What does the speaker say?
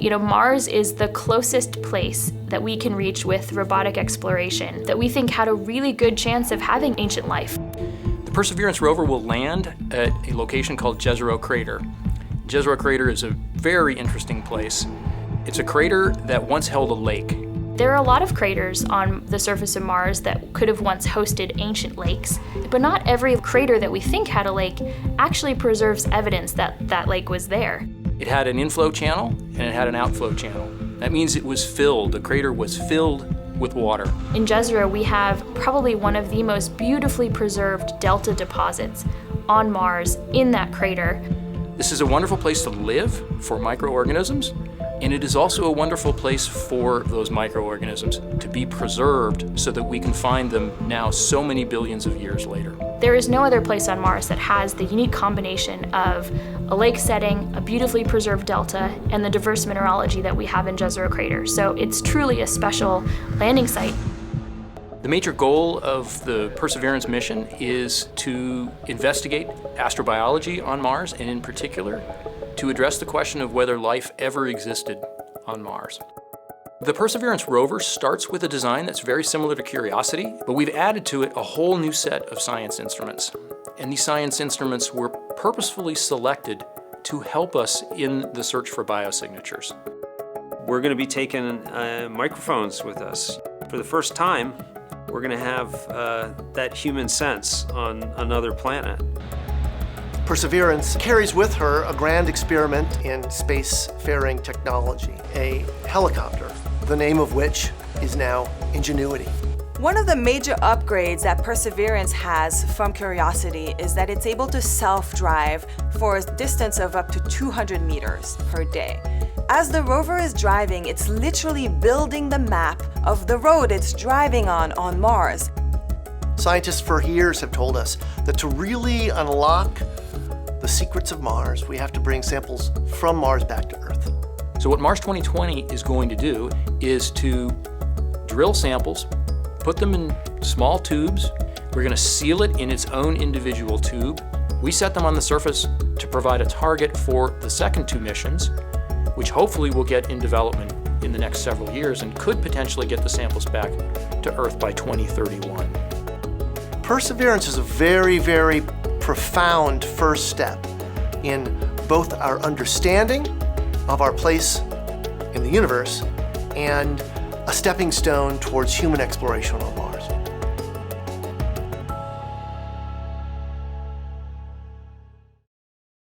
Mars is the closest place that we can reach with robotic exploration that we think had a really good chance of having ancient life. The Perseverance rover will land at a location called Jezero Crater. Jezero Crater is a very interesting place. It's a crater that once held a lake. There are a lot of craters on the surface of Mars that could have once hosted ancient lakes, but not every crater that we think had a lake actually preserves evidence that that lake was there. It had an inflow channel and it had an outflow channel. That means it was filled, the crater was filled with water. In Jezero, we have probably one of the most beautifully preserved delta deposits on Mars in that crater. This is a wonderful place to live for microorganisms, and it is also a wonderful place for those microorganisms to be preserved so that we can find them now so many billions of years later. There is no other place on Mars that has the unique combination of a lake setting, a beautifully preserved delta, and the diverse mineralogy that we have in Jezero Crater. So it's truly a special landing site. The major goal of the Perseverance mission is to investigate astrobiology on Mars, and in particular, to address the question of whether life ever existed on Mars. The Perseverance rover starts with a design that's very similar to Curiosity, but we've added to it a whole new set of science instruments. And these science instruments were purposefully selected to help us in the search for biosignatures. We're going to be taking microphones with us. For the first time, we're going to have that human sense on another planet. Perseverance carries with her a grand experiment in spacefaring technology, a helicopter, the name of which is now Ingenuity. One of the major upgrades that Perseverance has from Curiosity is that it's able to self-drive for a distance of up to 200 meters per day. As the rover is driving, it's literally building the map of the road it's driving on Mars. Scientists for years have told us that to really unlock the secrets of Mars, we have to bring samples from Mars back to Earth. So what Mars 2020 is going to do is to drill samples, put them in small tubes. We're going to seal it in its own individual tube. We set them on the surface to provide a target for the second two missions, which hopefully will get in development in the next several years and could potentially get the samples back to Earth by 2031. Perseverance is a very, very profound first step in both our understanding of our place in the universe and a stepping stone towards human exploration on Mars.